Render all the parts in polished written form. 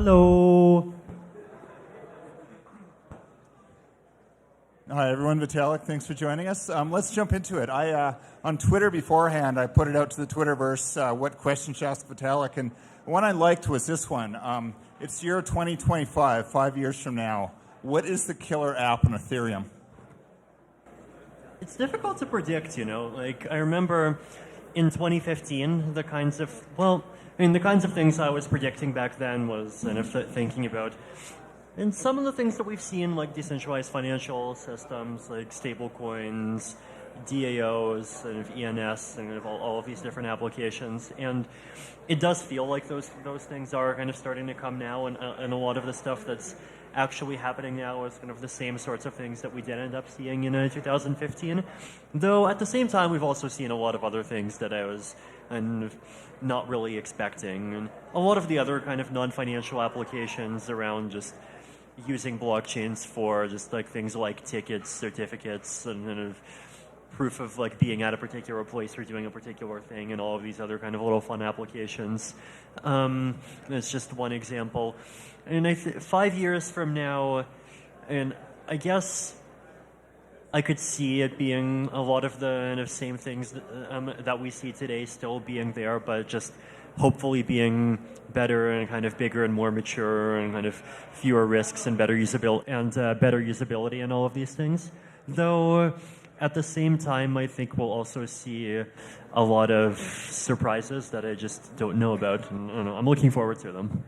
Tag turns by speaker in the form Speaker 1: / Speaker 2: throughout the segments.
Speaker 1: Hello.
Speaker 2: Hi, everyone. Vitalik, thanks for joining us. Let's jump into it. On Twitter beforehand, I put it out to the Twitterverse, what questions to ask Vitalik, and one I liked was this one. It's year 2025, 5 years from now. What is the killer app on Ethereum?
Speaker 1: It's difficult to predict, Like, I remember in 2015, the kinds of things I was predicting back then was kind of thinking about. And some of the things that we've seen, like decentralized financial systems, like stablecoins, DAOs, and ENS, and all of these different applications. And it does feel like those things are kind of starting to come now, and a lot of the stuff that's actually happening now is kind of the same sorts of things that we did end up seeing in 2015. Though at the same time, we've also seen a lot of other things that I was not really expecting. And a lot of the other kind of non-financial applications around just using blockchains for just like things like tickets, certificates, and kind of proof of like being at a particular place or doing a particular thing, and all of these other kind of little fun applications. That's just one example. And 5 years from now, and I guess I could see it being a lot of the kind of same things that we see today still being there, but just hopefully being better and kind of bigger and more mature and kind of fewer risks and better usability and all of these things. Though at the same time, I think we'll also see a lot of surprises that I just don't know about, and I don't know, I'm looking forward to them.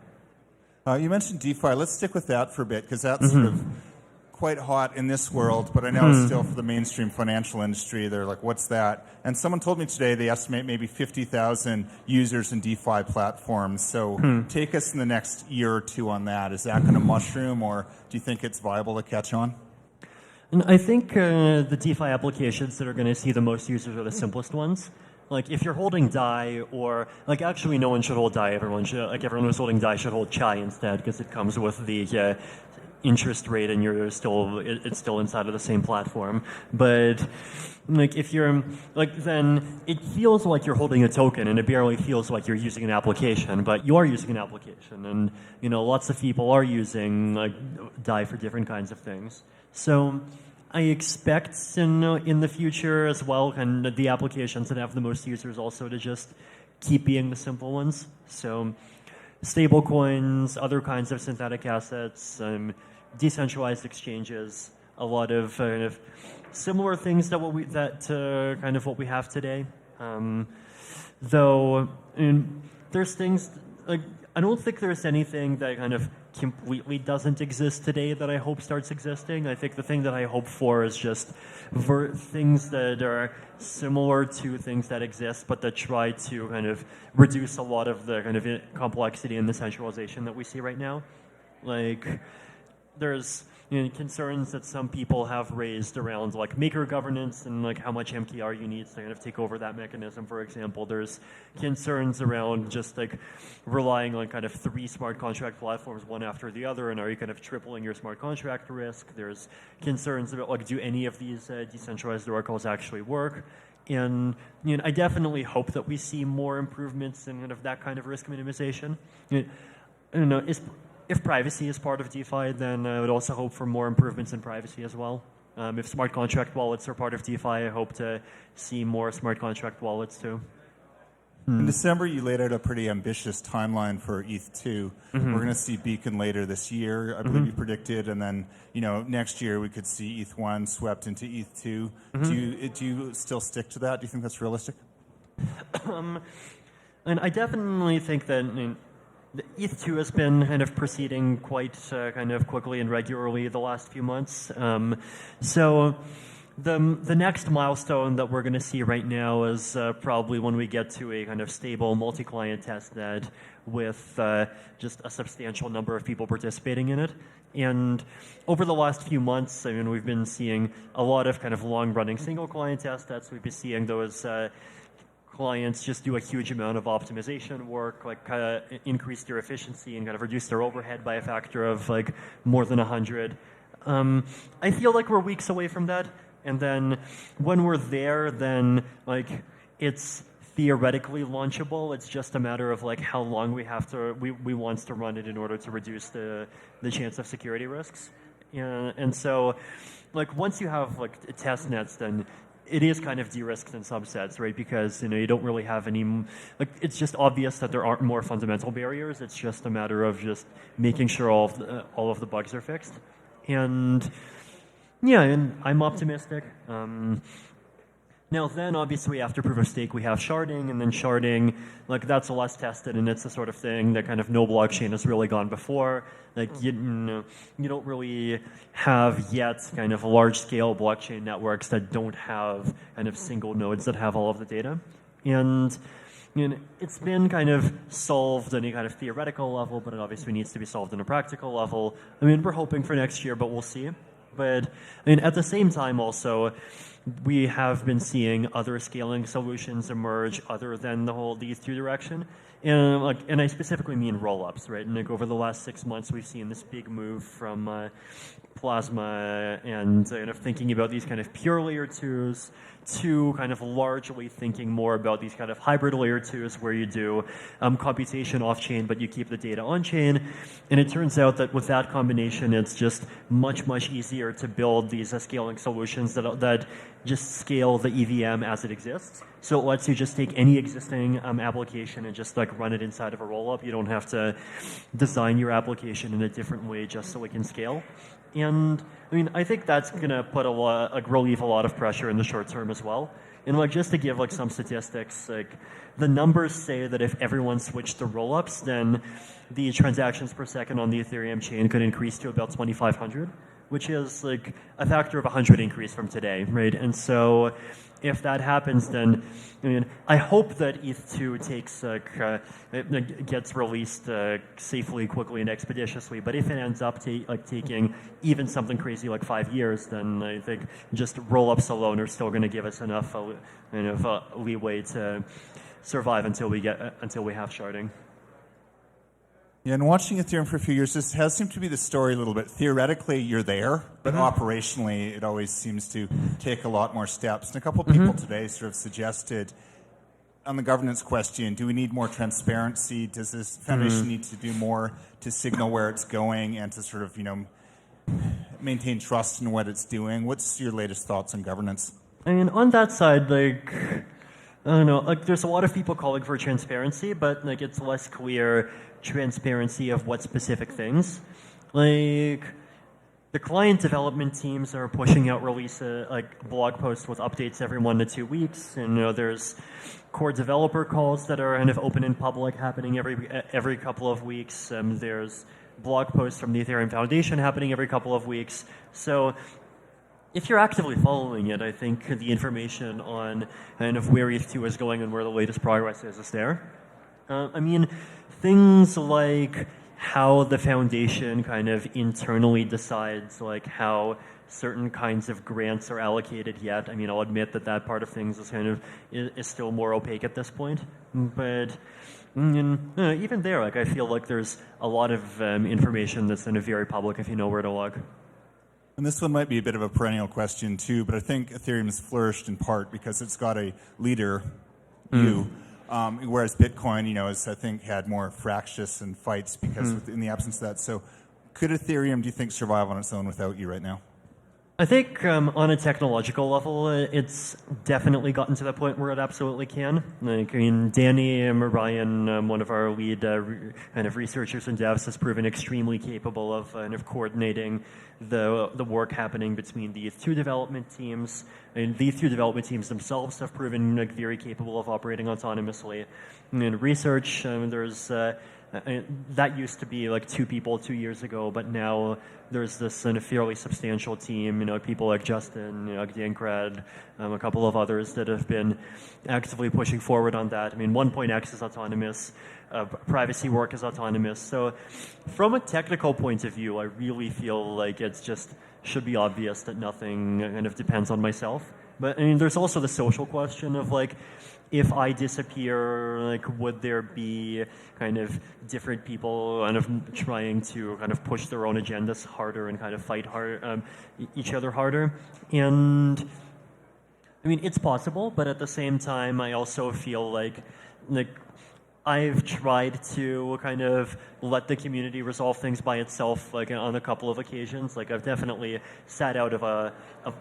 Speaker 2: You mentioned DeFi. Let's stick with that for a bit, because that's sort of quite hot in this world, but I know it's still for the mainstream financial industry. They're like, what's that? And someone told me today they estimate maybe 50,000 users in DeFi platforms. So take us in the next year or two on that. Is that going to mushroom, or do you think it's viable to catch on?
Speaker 1: And I think the DeFi applications that are going to see the most users are the simplest ones. Like if you're holding DAI, or like actually no one should hold DAI. Everyone who's holding DAI should hold Chai instead, because it comes with the interest rate, and it's still inside of the same platform. But like if you're then it feels like you're holding a token, and it barely feels like you're using an application, but you are using an application, and lots of people are using like DAI for different kinds of things. So I expect in the future as well, and the applications that have the most users also to just keep being the simple ones. So stable coins, other kinds of synthetic assets, decentralized exchanges, a lot of kind of similar things that what we have today. Though there's things like I don't think there's anything that kind of completely doesn't exist today that I hope starts existing. I think the thing that I hope for is just things that are similar to things that exist, but that try to kind of reduce a lot of the kind of complexity and the centralization that we see right now. Like there's concerns that some people have raised around like maker governance and like how much MKR you need to kind of take over that mechanism, for example. There's concerns around just like relying on kind of 3 smart contract platforms one after the other, and are you kind of tripling your smart contract risk? There's concerns about like, do any of these decentralized oracles actually work? And I definitely hope that we see more improvements in kind of that kind of risk minimization. I don't know, if privacy is part of DeFi, then I would also hope for more improvements in privacy as well. If smart contract wallets are part of DeFi, I hope to see more smart contract wallets too.
Speaker 2: In December, you laid out a pretty ambitious timeline for ETH2. We're going to see Beacon later this year, I believe you predicted, and then next year we could see ETH1 swept into ETH2. Do you still stick to that? Do you think that's realistic?
Speaker 1: And I definitely think that ETH2 has been kind of proceeding quite kind of quickly and regularly the last few months. So the next milestone that we're going to see right now is probably when we get to a kind of stable multi-client testnet with just a substantial number of people participating in it. And over the last few months, we've been seeing a lot of kind of long-running single-client testnets. We've been seeing those clients just do a huge amount of optimization work, like increase their efficiency and kind of reduce their overhead by a factor of like more than 100. I feel like we're weeks away from that. And then when we're there, then like it's theoretically launchable. It's just a matter of like how long we want to run it in order to reduce the chance of security risks. And so, like once you have like test nets, then it is kind of de-risked in subsets, right? Because you don't really have any like it's just obvious that there aren't more fundamental barriers. It's just a matter of just making sure all of the bugs are fixed. And yeah, and I'm optimistic. Now then, obviously, after proof of stake, we have sharding, and then sharding, like that's less tested, and it's the sort of thing that kind of no blockchain has really gone before. Like you don't really have yet kind of large-scale blockchain networks that don't have kind of single nodes that have all of the data, and it's been kind of solved on a kind of theoretical level, but it obviously needs to be solved on a practical level. I mean, we're hoping for next year, but we'll see. But I mean, at the same time, also, we have been seeing other scaling solutions emerge other than the whole ETH2 direction. And I specifically mean rollups, right? And like over the last 6 months, we've seen this big move from Plasma and kind of thinking about these kind of pure layer 2s to kind of largely thinking more about these kind of hybrid layer 2s where you do computation off-chain, but you keep the data on-chain. And it turns out that with that combination, it's just much, much easier to build these scaling solutions that just scale the EVM as it exists. So it lets you just take any existing application and just like run it inside of a rollup. You don't have to design your application in a different way just so it can scale. And I mean, I think that's gonna put relieve a lot of pressure in the short term as well. And like just to give like some statistics, like the numbers say that if everyone switched to rollups, then the transactions per second on the Ethereum chain could increase to about 2,500, which is like a factor of 100 increase from today, right? And so if that happens, then I mean, I hope that ETH2 gets released safely, quickly, and expeditiously. But if it ends up taking even something crazy like 5 years, then I think just rollups alone are still going to give us enough leeway to survive until we have sharding.
Speaker 2: Yeah, and watching Ethereum for a few years, this has seemed to be the story a little bit. Theoretically, you're there, but operationally, it always seems to take a lot more steps. And a couple of people today sort of suggested, on the governance question, do we need more transparency? Does this foundation need to do more to signal where it's going and to sort of, maintain trust in what it's doing? What's your latest thoughts on governance?
Speaker 1: I mean, on that side, like, I don't know, like there's a lot of people calling for transparency, but like it's less clear transparency of what specific things. Like the client development teams are pushing out like blog posts with updates every 1 to 2 weeks, and there's core developer calls that are kind of open and public happening every couple of weeks. There's blog posts from the Ethereum Foundation happening every couple of weeks. So if you're actively following it, I think the information on kind of where ETH2 is going and where the latest progress is there. I mean, things like how the foundation kind of internally decides like how certain kinds of grants are allocated yet. I mean, I'll admit that part of things is still more opaque at this point. But even there, like I feel like there's a lot of information that's kind of very public if you know where to look.
Speaker 2: And this one might be a bit of a perennial question too, but I think Ethereum has flourished in part because it's got a leader, you. Whereas Bitcoin, has, I think, had more fractious and fights because in the absence of that. So could Ethereum, do you think, survive on its own without you right now?
Speaker 1: I think on a technological level, it's definitely gotten to the point where it absolutely can. Like, I mean, Danny Ryan, one of our lead kind of researchers and devs, has proven extremely capable of kind of coordinating the work happening between the ETH2 development teams. And the ETH2 development teams themselves have proven like very capable of operating autonomously. And in research, there's that used to be like 2 people 2 years ago, but now there's this kind of fairly substantial team, people like Justin, Dankred, a couple of others that have been actively pushing forward on that. I mean, 1.x is autonomous, privacy work is autonomous. So from a technical point of view, I really feel like it's just should be obvious that nothing kind of depends on myself. But I mean, there's also the social question of like, if I disappear, like, would there be kind of different people kind of trying to kind of push their own agendas harder and kind of fight each other harder? And I mean, it's possible, but at the same time, I also feel like I've tried to kind of let the community resolve things by itself, like on a couple of occasions. Like I've definitely sat out of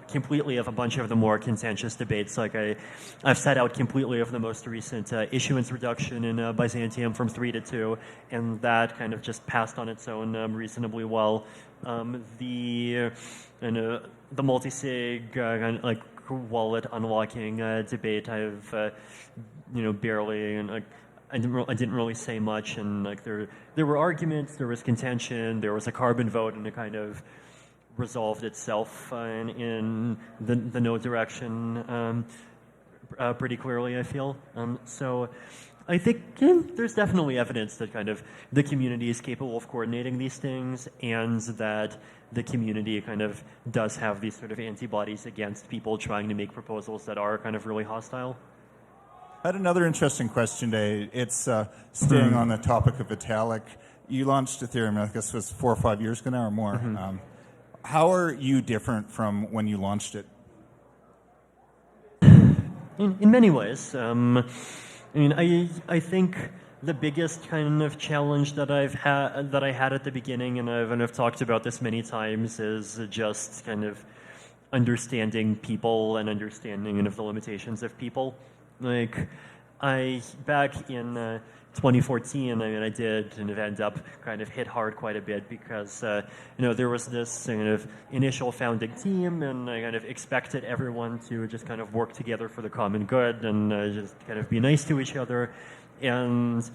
Speaker 1: completely of a bunch of the more contentious debates. Like I've sat out completely of the most recent issuance reduction in Byzantium from 3 to 2, and that kind of just passed on its own reasonably well. The multi-sig kind of, like wallet unlocking debate, I've barely and like. I didn't really say much, and like there were arguments, there was contention, there was a carbon vote, and it kind of resolved itself in the no direction pretty clearly, I feel. So I think there's definitely evidence that kind of the community is capable of coordinating these things, and that the community kind of does have these sort of antibodies against people trying to make proposals that are kind of really hostile.
Speaker 2: I had another interesting question today. It's staying on the topic of Vitalik. You launched Ethereum, I guess it was 4 or 5 years ago now or more. How are you different from when you launched it?
Speaker 1: In many ways. I mean, I think the biggest kind of challenge that I had at the beginning, and I've talked about this many times, is just kind of understanding people and understanding of the limitations of people. Like, back in 2014, I mean, I did kind of end up kind of hit hard quite a bit because, there was this kind of initial founding team, and I kind of expected everyone to just kind of work together for the common good and just kind of be nice to each other. And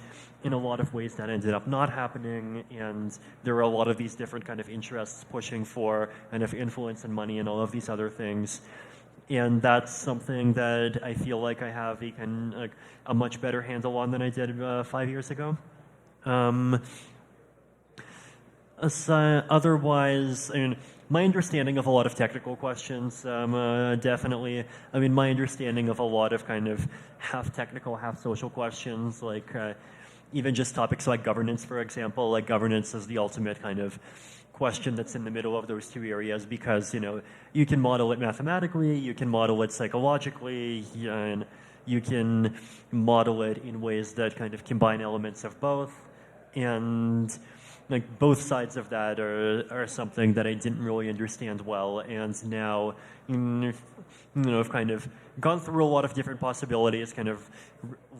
Speaker 1: in a lot of ways that ended up not happening, and there were a lot of these different kind of interests pushing for kind of influence and money and all of these other things. And that's something that I feel like I have a much better handle on than I did 5 years ago. Otherwise, I mean, my understanding of a lot of technical questions, definitely. I mean, my understanding of a lot of kind of half technical, half social questions, like even just topics like governance, for example. Like governance is the ultimate kind of question that's in the middle of those two areas, because you can model it mathematically, you can model it psychologically, and you can model it in ways that kind of combine elements of both, and like both sides of that are something that I didn't really understand well, and now I've kind of gone through a lot of different possibilities, kind of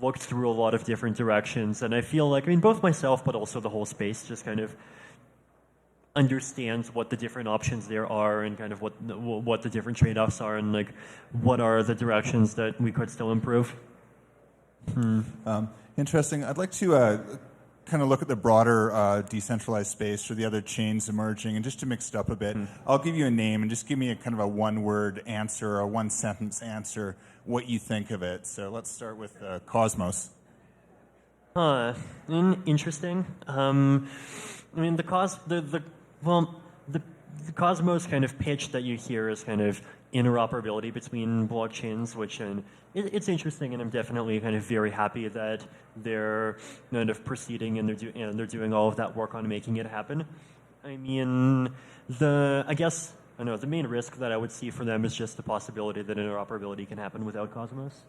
Speaker 1: looked through a lot of different directions, and I feel like, I mean, both myself but also the whole space just kind of understands what the different options there are, and kind of what the different trade-offs are, and like what are the directions that we could still improve.
Speaker 2: Interesting. I'd like to kind of look at the broader decentralized space or the other chains emerging, and just to mix it up a bit, I'll give you a name and just give me a kind of a one-word answer or a one-sentence answer what you think of it. So let's start with Cosmos.
Speaker 1: Interesting. I mean, the Cosmos kind of pitch that you hear is kind of interoperability between blockchains, which it's interesting, and I'm definitely kind of very happy that they're kind of proceeding and they're doing all of that work on making it happen. I mean, the main risk that I would see for them is just the possibility that interoperability can happen without Cosmos.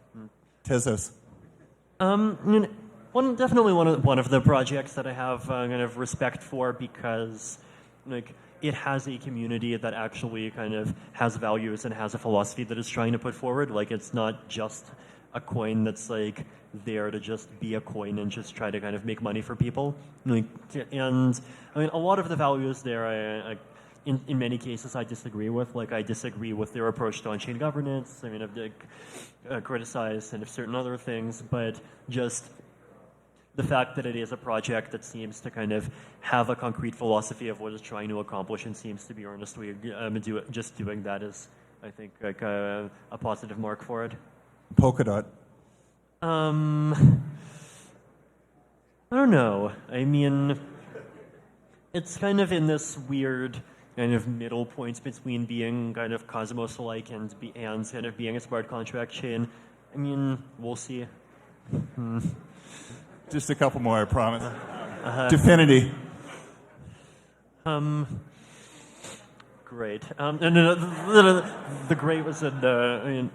Speaker 2: Tezos.
Speaker 1: I mean, definitely one of the projects that I have kind of respect for, because like it has a community that actually kind of has values and has a philosophy that it's trying to put forward. Like, it's not just a coin that's like there to just be a coin and just try to kind of make money for people. Like, and I mean, a lot of the values there, in many cases, I disagree with. Like, I disagree with their approach to on-chain governance. I mean, I've criticized and certain other things, but just the fact that it is a project that seems to kind of have a concrete philosophy of what it's trying to accomplish and seems to be earnestly just doing that is, I think, like a positive mark for it.
Speaker 2: Polkadot.
Speaker 1: I don't know. I mean, it's kind of in this weird kind of middle point between being kind of Cosmos-like and kind of being a smart contract chain. I mean, we'll see.
Speaker 2: Just a couple more, I promise. Definity.
Speaker 1: Great. No, the great was in. I mean,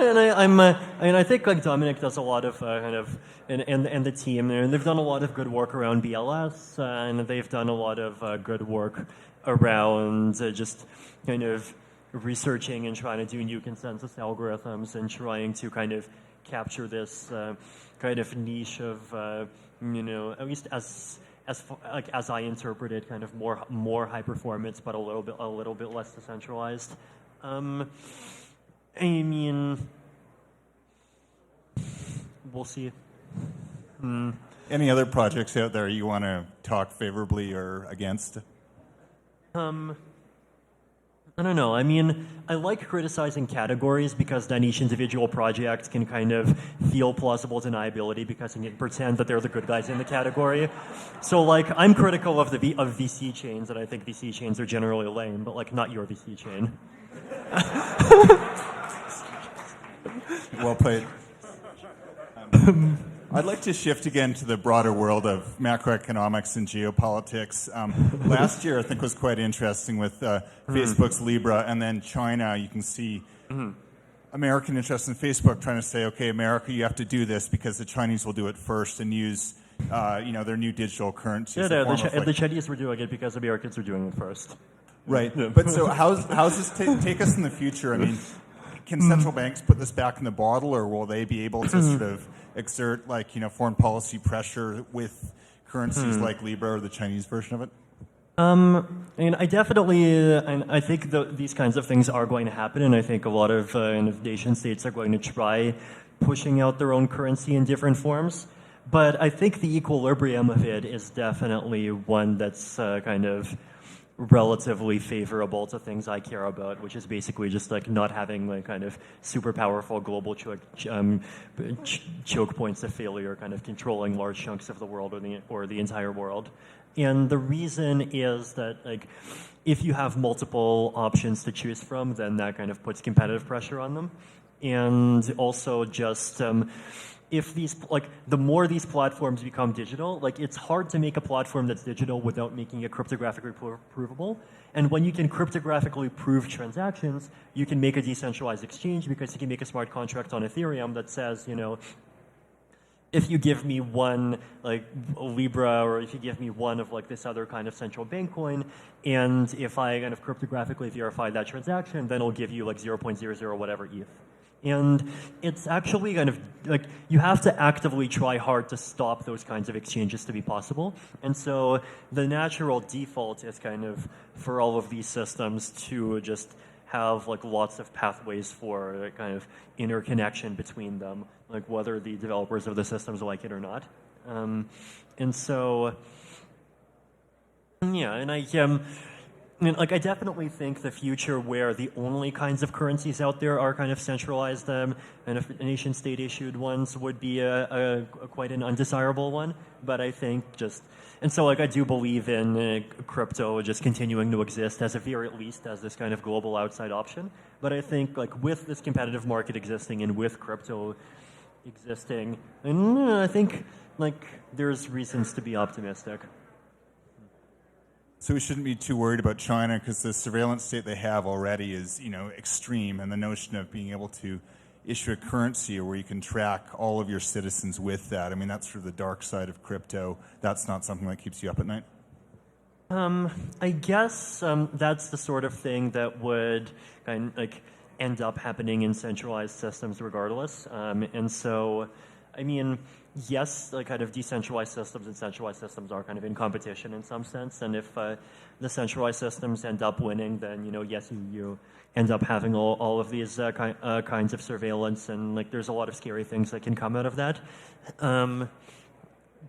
Speaker 1: I think like Dominic does a lot of kind of, and the team, and they've done a lot of good work around BLS, and they've done a lot of good work around just kind of researching and trying to do new consensus algorithms and trying to kind of capture this kind of niche of, at least as I interpret it, kind of more high performance, but a little bit less decentralized. I mean, we'll see.
Speaker 2: Any other projects out there you want to talk favorably or against?
Speaker 1: I don't know. I mean, I like criticizing categories because then each individual project can kind of feel plausible deniability because they can pretend that they're the good guys in the category. So, like, I'm critical of of VC chains, and I think VC chains are generally lame, but like, not your VC chain.
Speaker 2: Well played. I'd like to shift again to the broader world of macroeconomics and geopolitics. Last year, I think, was quite interesting with Facebook's Libra, and then China. You can see American interest in Facebook trying to say, okay, America, you have to do this because the Chinese will do it first and use their new digital currency.
Speaker 1: The Chinese were doing it because Americans were doing it first.
Speaker 2: Right. But so how's this take us in the future? I mean, can central banks put this back in the bottle, or will they be able to sort of exert foreign policy pressure with currencies like Libra or the Chinese version of it?
Speaker 1: And I definitely, I think these kinds of things are going to happen, and I think a lot of nation states are going to try pushing out their own currency in different forms. But I think the equilibrium of it is definitely one that's kind of relatively favorable to things I care about, which is basically just like not having like kind of super powerful global choke points of failure, kind of controlling large chunks of the world or the entire world. And the reason is that like if you have multiple options to choose from, then that kind of puts competitive pressure on them. And also just if the more these platforms become digital, like it's hard to make a platform that's digital without making it cryptographically provable. And when you can cryptographically prove transactions, you can make a decentralized exchange because you can make a smart contract on Ethereum that says, if you give me one like Libra, or if you give me one of like this other kind of central bank coin, and if I kind of cryptographically verify that transaction, then I'll give you like 0.00 whatever ETH. And it's actually kind of like you have to actively try hard to stop those kinds of exchanges to be possible. And so the natural default is kind of for all of these systems to just have like lots of pathways for kind of interconnection between them, like whether the developers of the systems like it or not. And so, yeah, and I definitely think the future where the only kinds of currencies out there are kind of centralized and if nation-state issued ones would be a quite an undesirable one. But I think I do believe in crypto just continuing to exist at least as this kind of global outside option. But I think like with this competitive market existing and with crypto existing, and I think like there's reasons to be optimistic.
Speaker 2: So we shouldn't be too worried about China because the surveillance state they have already is, extreme, and the notion of being able to issue a currency where you can track all of your citizens with that. I mean, that's sort of the dark side of crypto. That's not something that keeps you up at night.
Speaker 1: I guess that's the sort of thing that would end up happening in centralized systems regardless. And so, I mean, yes, the kind of decentralized systems and centralized systems are kind of in competition in some sense. And if the centralized systems end up winning, then, yes, you end up having all of these kinds of surveillance. And like, there's a lot of scary things that can come out of that.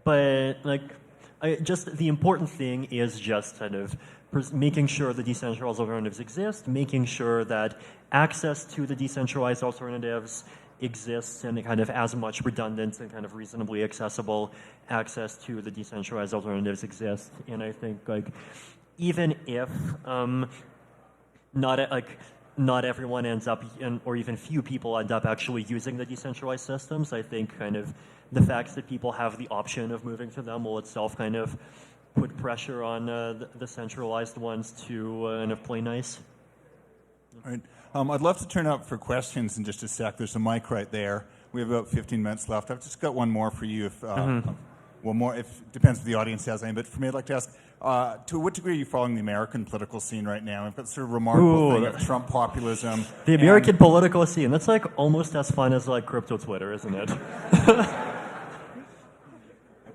Speaker 1: But like, the important thing is just kind of making sure the decentralized alternatives exist, making sure that access to the decentralized alternatives exists and kind of as much redundant and kind of reasonably accessible access to the decentralized alternatives exists. And I think like even if not everyone ends up or even few people end up actually using the decentralized systems, I think kind of the fact that people have the option of moving to them will itself kind of put pressure on the centralized ones to kind of play nice.
Speaker 2: All right. I'd love to turn up for questions in just a sec. There's a mic right there. We have about 15 minutes left. I've just got one more for you. If well, more if depends if the audience has any. But for me, I'd like to ask: to what degree are you following the American political scene right now? We've got sort of remarkable thing of Trump populism.
Speaker 1: The American political scene. That's like almost as fun as like crypto Twitter, isn't it?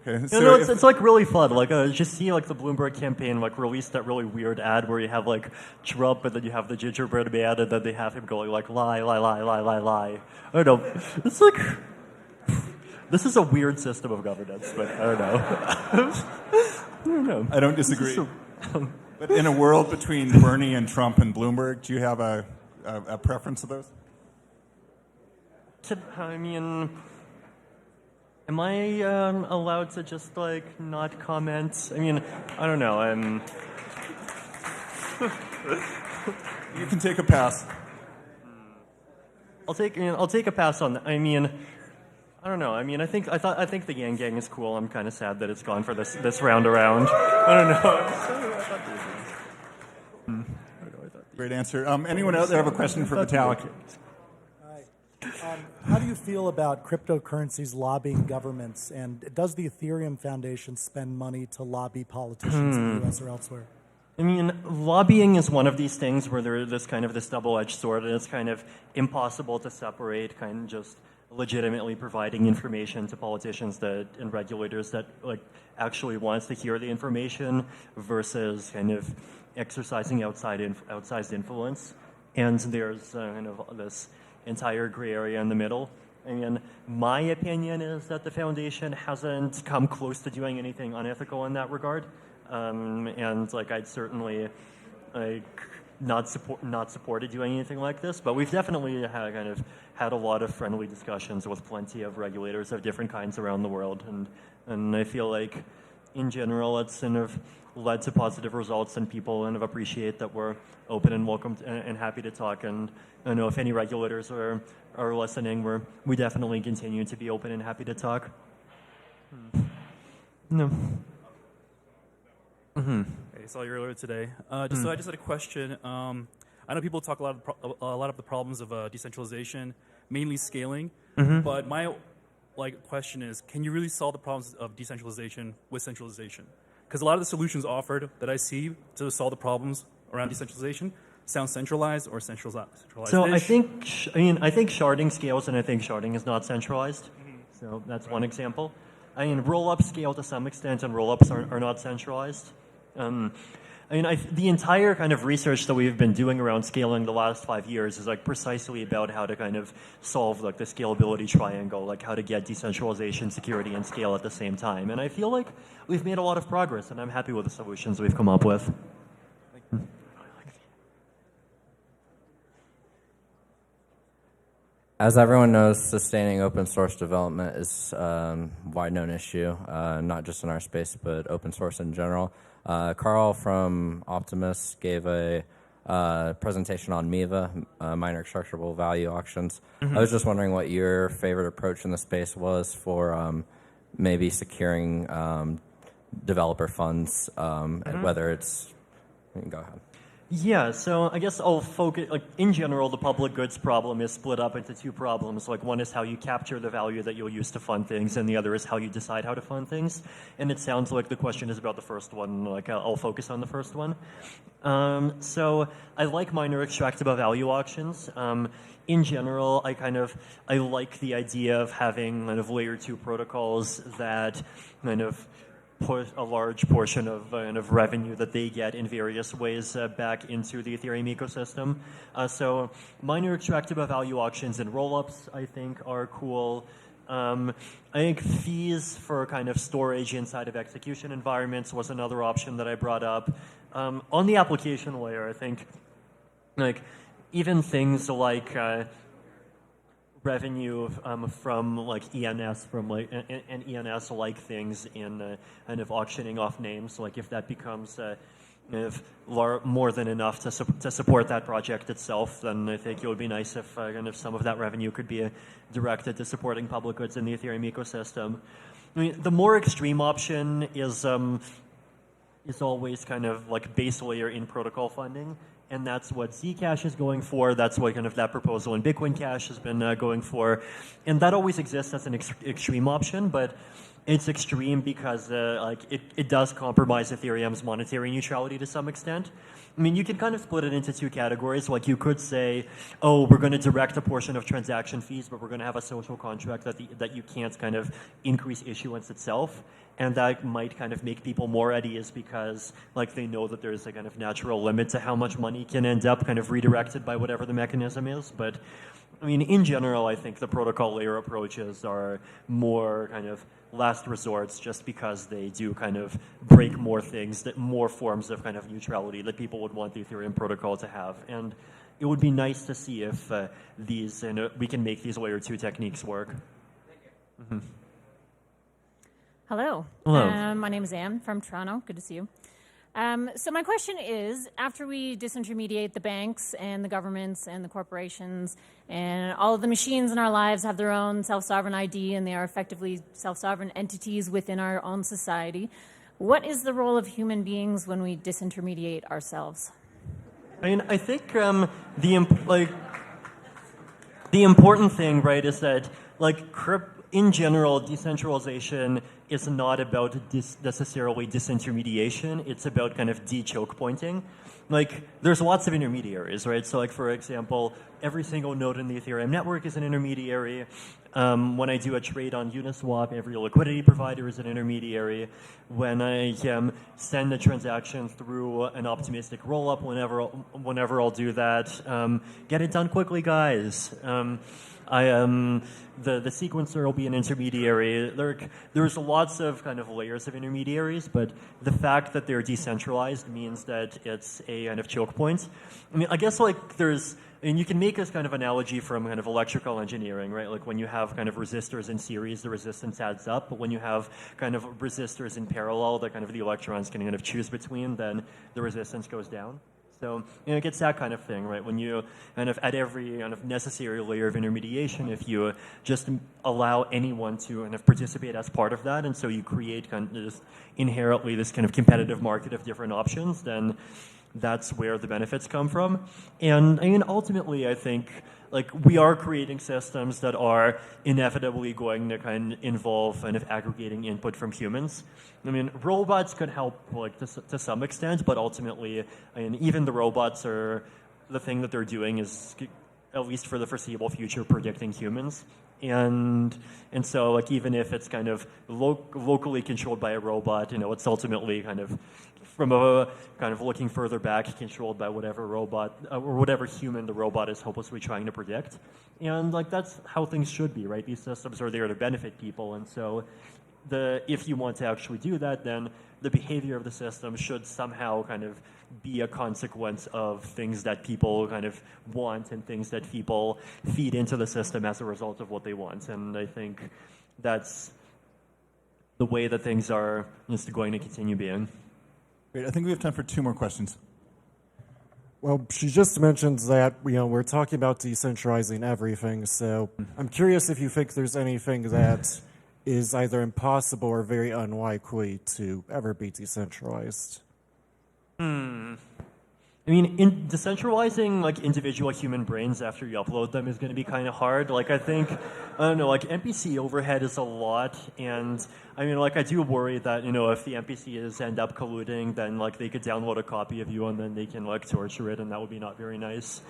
Speaker 2: Okay,
Speaker 1: so it's like really fun. Like just see like the Bloomberg campaign like release that really weird ad where you have like Trump and then you have the gingerbread man and then they have him going like lie, lie, lie, lie, lie, lie. I don't know. It's like this is a weird system of governance, but I don't know. I don't know.
Speaker 2: I don't disagree. But in a world between Bernie and Trump and Bloomberg, do you have a preference of those?
Speaker 1: I mean, am I allowed to just like not comment? I mean, I don't know.
Speaker 2: You can take a pass.
Speaker 1: I'll take a pass on that. I mean, I don't know. I mean, I think the Yang Gang is cool. I'm kind of sad that it's gone for this round around. I don't know.
Speaker 2: Great answer. Anyone out there have a question for Vitalik?
Speaker 3: How do you feel about cryptocurrencies lobbying governments, and does the Ethereum Foundation spend money to lobby politicians in the U.S. or elsewhere?
Speaker 1: I mean, lobbying is one of these things where there is this double-edged sword, and it's kind of impossible to separate kind of just legitimately providing information to politicians and regulators that like actually wants to hear the information versus kind of exercising outsized influence. And there's kind of this entire gray area in the middle. I mean, my opinion is that the foundation hasn't come close to doing anything unethical in that regard. And like I'd certainly not supported doing anything like this, but we've definitely had a lot of friendly discussions with plenty of regulators of different kinds around the world, and I feel like in general it's kind of led to positive results, and people kind of appreciate that we're open and welcome and happy to talk. And I know if any regulators are listening, we definitely continue to be open and happy to talk. No.
Speaker 4: Hey, I saw you earlier today. I just had a question. I know people talk a lot of the problems of decentralization, mainly scaling. But my question is, can you really solve the problems of decentralization with centralization? Because a lot of the solutions offered that I see to solve the problems around decentralization sound centralized or centralized.
Speaker 1: So I think sharding scales, and I think sharding is not centralized. So that's one example. I mean, roll-ups scale to some extent, and roll-ups are not centralized. The entire kind of research that we've been doing around scaling the last 5 years is like precisely about how to kind of solve like the scalability triangle, like how to get decentralization, security, and scale at the same time. And I feel like we've made a lot of progress, and I'm happy with the solutions we've come up with.
Speaker 5: As everyone knows, sustaining open source development is a wide-known issue, not just in our space, but open source in general. Carl from Optimus gave a presentation on MIVA, minor extractable value auctions. I was just wondering what your favorite approach in the space was for maybe securing developer funds, whether it's... Go ahead.
Speaker 1: Yeah, so I guess I'll focus, like in general, the public goods problem is split up into two problems. Like one is how you capture the value that you'll use to fund things, and the other is how you decide how to fund things. And it sounds like the question is about the first one, like I'll focus on the first one. So I like minor extractable value auctions. In general, I like the idea of having kind of layer 2 protocols that kind of put a large portion of revenue that they get in various ways back into the Ethereum ecosystem. So minor extractable value auctions and rollups, I think, are cool. I think fees for kind of storage inside of execution environments was another option that I brought up. On the application layer, I think, like even things like revenue from like ENS, from like and ENS like things in kind of auctioning off names. Like if that becomes more than enough to support that project itself, then I think it would be nice if kind of some of that revenue could be directed to supporting public goods in the Ethereum ecosystem. I mean, the more extreme option is is always kind of like base layer in protocol funding. And that's what Zcash is going for. That's what kind of that proposal in Bitcoin Cash has been going for. And that always exists as an extreme option, but it's extreme because like it does compromise Ethereum's monetary neutrality to some extent. I mean, you can kind of split it into two categories. Like you could say, oh, we're going to direct a portion of transaction fees, but we're going to have a social contract that you can't kind of increase issuance itself. And that might kind of make people more at ease because like they know that there's a kind of natural limit to how much money can end up kind of redirected by whatever the mechanism is. But I mean, in general, I think the protocol layer approaches are more kind of last resorts just because they do kind of break more things, that more forms of kind of neutrality that people would want the Ethereum protocol to have. And it would be nice to see if we can make these layer 2 techniques work. Mm-hmm.
Speaker 6: Hello.
Speaker 1: Hello.
Speaker 6: My name is Anne from Toronto. Good to see you. So my question is, after we disintermediate the banks and the governments and the corporations and all of the machines in our lives have their own self-sovereign ID and they are effectively self-sovereign entities within our own society, what is the role of human beings when we disintermediate ourselves?
Speaker 1: I mean, I think the important thing, right, is that like in general, decentralization is not about necessarily disintermediation. It's about kind of de-choke pointing. Like, there's lots of intermediaries, right? So, like, for example, every single node in the Ethereum network is an intermediary. When I do a trade on Uniswap, every liquidity provider is an intermediary. When I send a transaction through an optimistic rollup, whenever I'll do that, get it done quickly, guys. The sequencer will be an intermediary. There's lots of kind of layers of intermediaries, but the fact that they're decentralized means that it's a kind of choke point. I mean, I guess like and you can make this kind of analogy from kind of electrical engineering, right? Like when you have kind of resistors in series, the resistance adds up. But when you have kind of resistors in parallel that kind of the electrons can kind of choose between, then the resistance goes down. So, it gets that kind of thing, right? When you kind of, at every kind of necessary layer of intermediation, if you just allow anyone to kind of participate as part of that, and so you create kind of just inherently this kind of competitive market of different options, then that's where the benefits come from. And I mean, ultimately, I think like we are creating systems that are inevitably going to kind of involve kind of aggregating input from humans. I mean, robots could help like to some extent, but ultimately, I mean, even the robots are the thing that they're doing is, at least for the foreseeable future, predicting humans. And so like even if it's kind of locally controlled by a robot, it's ultimately kind of from a kind of looking further back, controlled by whatever robot or whatever human the robot is hopelessly trying to predict. And like that's how things should be, right? These systems are there to benefit people, and so if you want to actually do that, then the behavior of the system should somehow kind of be a consequence of things that people kind of want and things that people feed into the system as a result of what they want. And I think that's the way that things are just going to continue being.
Speaker 2: Great. I think we have time for 2 more questions.
Speaker 7: Well, she just mentioned that we're talking about decentralizing everything. So I'm curious if you think there's anything that is either impossible or very unlikely to ever be decentralized.
Speaker 1: I mean, decentralizing like individual human brains after you upload them is going to be kind of hard. Like I don't know, like NPC overhead is a lot, and I mean, like I do worry that if the NPCs end up colluding, then like they could download a copy of you and then they can like torture it, and that would be not very nice.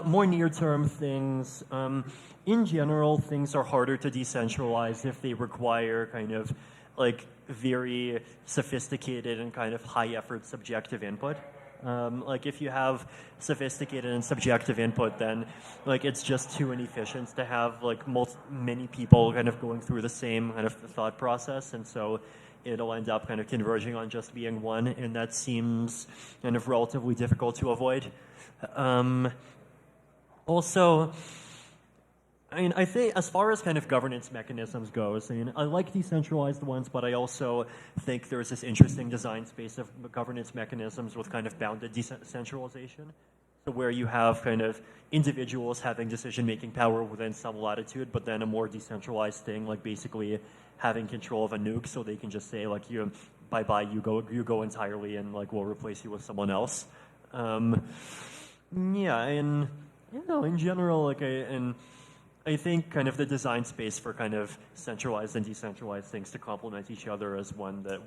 Speaker 1: More near-term things. In general, things are harder to decentralize if they require kind of like very sophisticated and kind of high-effort subjective input. Like if you have sophisticated and subjective input, then like it's just too inefficient to have like many people kind of going through the same kind of thought process, and so it'll end up kind of converging on just being one, and that seems kind of relatively difficult to avoid. Also, I mean, I think as far as kind of governance mechanisms goes, I mean, I like decentralized ones, but I also think there's this interesting design space of governance mechanisms with kind of bounded decentralization, so where you have kind of individuals having decision-making power within some latitude, but then a more decentralized thing, like basically having control of a nuke, so they can just say like, you bye-bye, you go entirely, and like we'll replace you with someone else. Yeah, and in general, I think kind of the design space for kind of centralized and decentralized things to complement each other is one that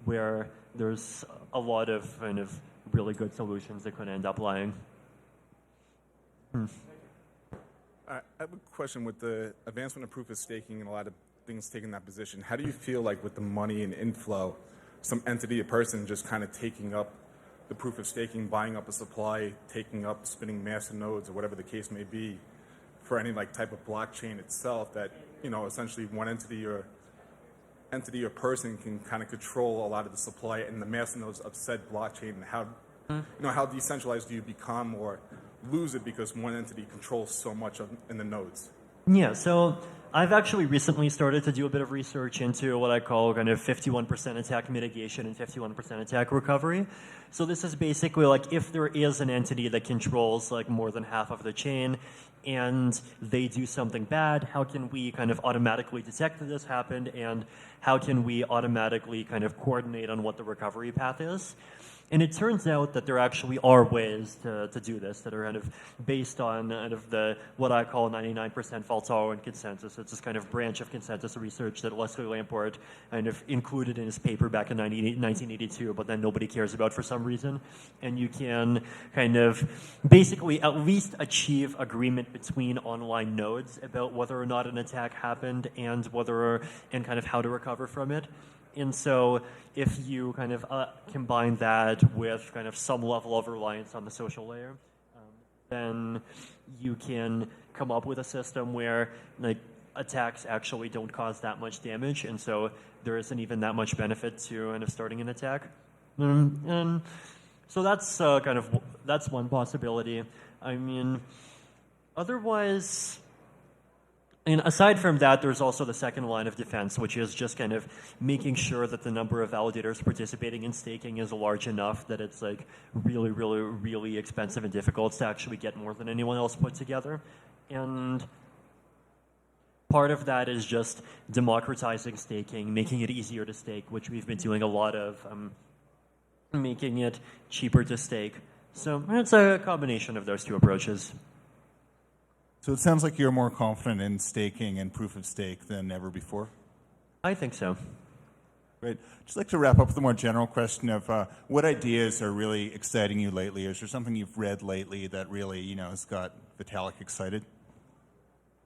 Speaker 1: where there's a lot of kind of really good solutions that could end up lying.
Speaker 8: I have a question with the advancement of proof of staking and a lot of things taking that position. How do you feel like with the money and inflow, some entity or person just kind of taking up the proof of staking, buying up a supply, taking up, spinning massive nodes or whatever the case may be for any like type of blockchain itself that, essentially one entity or person can kind of control a lot of the supply and the massive nodes of said blockchain, and how decentralized do you become or lose it because one entity controls so much in the nodes?
Speaker 1: Yeah, so I've actually recently started to do a bit of research into what I call kind of 51% attack mitigation and 51% attack recovery. So this is basically like if there is an entity that controls like more than half of the chain and they do something bad, how can we kind of automatically detect that this happened, and how can we automatically kind of coordinate on what the recovery path is? And it turns out that there actually are ways to do this that are kind of based on kind of what I call 99% fault-tolerant consensus. It's this kind of branch of consensus research that Leslie Lamport kind of included in his paper back in 1982, but then nobody cares about for some reason. And you can kind of basically at least achieve agreement between online nodes about whether or not an attack happened and kind of how to recover from it. And so if you kind of combine that with kind of some level of reliance on the social layer, then you can come up with a system where like attacks actually don't cause that much damage, and so there isn't even that much benefit to kind of starting an attack. And so that's that's one possibility. I mean, otherwise, and aside from that, there's also the second line of defense, which is just kind of making sure that the number of validators participating in staking is large enough that it's like really, really, really expensive and difficult to actually get more than anyone else put together. And part of that is just democratizing staking, making it easier to stake, which we've been doing a lot of, making it cheaper to stake. So it's a combination of those two approaches.
Speaker 2: So it sounds like you're more confident in staking and proof of stake than ever before.
Speaker 1: I think so.
Speaker 2: Great. Just like to wrap up with a more general question of what ideas are really exciting you lately? Is there something you've read lately that really, has got Vitalik excited?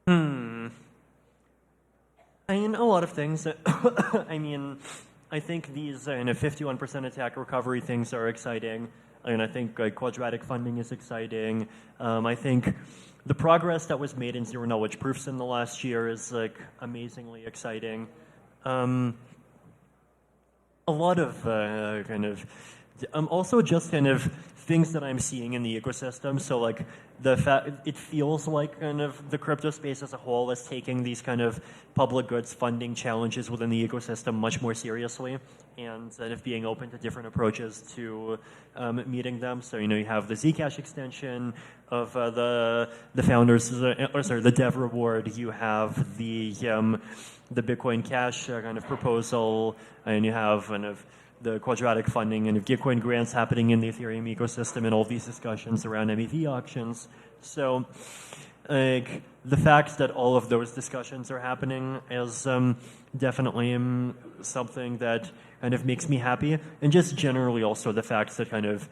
Speaker 1: I mean, a lot of things. I mean, I think these 51% attack recovery things are exciting. And I think quadratic funding is exciting. I think the progress that was made in zero-knowledge proofs in the last year is amazingly exciting. A lot of also just kind of things that I'm seeing in the ecosystem. So it feels like kind of the crypto space as a whole is taking these kind of public goods funding challenges within the ecosystem much more seriously, and kind of being open to different approaches to meeting them. So you have the Zcash extension of the founders, the Dev reward. You have the Bitcoin Cash kind of proposal, and you have kind of the quadratic funding and Gitcoin grants happening in the Ethereum ecosystem, and all these discussions around MEV auctions. So the fact that all of those discussions are happening is definitely something that kind of makes me happy, and just generally also the fact that kind of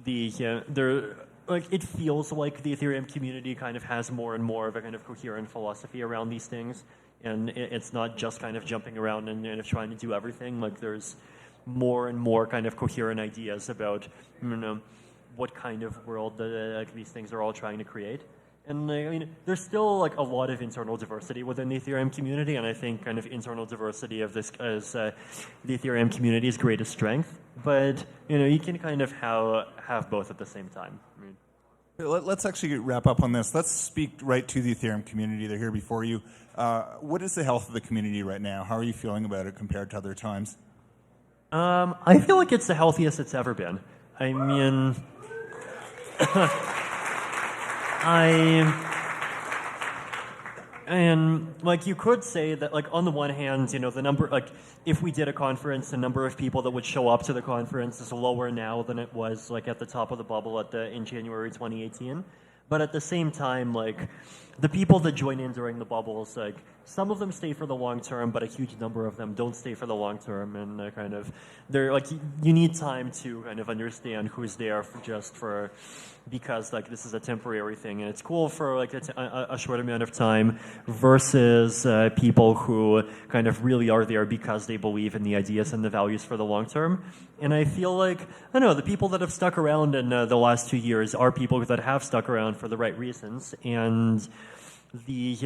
Speaker 1: it feels like the Ethereum community kind of has more and more of a kind of coherent philosophy around these things, and it's not just kind of jumping around and kind of trying to do everything. There's more and more kind of coherent ideas about what kind of world these things are all trying to create. And I mean, there's still a lot of internal diversity within the Ethereum community, and I think kind of internal diversity of this is the Ethereum community's greatest strength. But you can kind of have both at the same time.
Speaker 2: Let's actually wrap up on this. Let's speak right to the Ethereum community. They're here before you. What is the health of the community right now? How are you feeling about it compared to other times?
Speaker 1: I feel like it's the healthiest it's ever been. I mean, And like you could say that like on the one hand, you know, the number like if we did a conference, the number of people that would show up to the conference is lower now than it was like at the top of the bubble in January 2018. But at the same time, like the people that join in during the bubbles, like some of them stay for the long term, but a huge number of them don't stay for the long term, and kind of they're like you need time to kind of understand who's there for because like this is a temporary thing and it's cool for like a short amount of time versus people who kind of really are there because they believe in the ideas and the values for the long term. And I feel like, I don't know, the people that have stuck around in the last 2 years are people that have stuck around for the right reasons, and the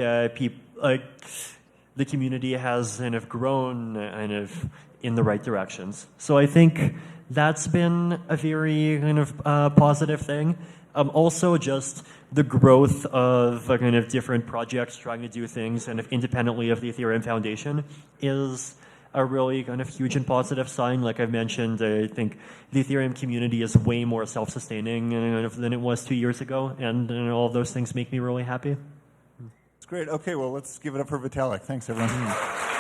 Speaker 1: the community has kind of grown kind of in the right directions. So I think that's been a very kind of positive thing. Also, just the growth of kind of different projects trying to do things kind of independently of the Ethereum Foundation is a really kind of huge and positive sign. Like I've mentioned, I think the Ethereum community is way more self-sustaining than it was 2 years ago, and all of those things make me really happy.
Speaker 2: It's great. Okay, well, let's give it up for Vitalik. Thanks, everyone.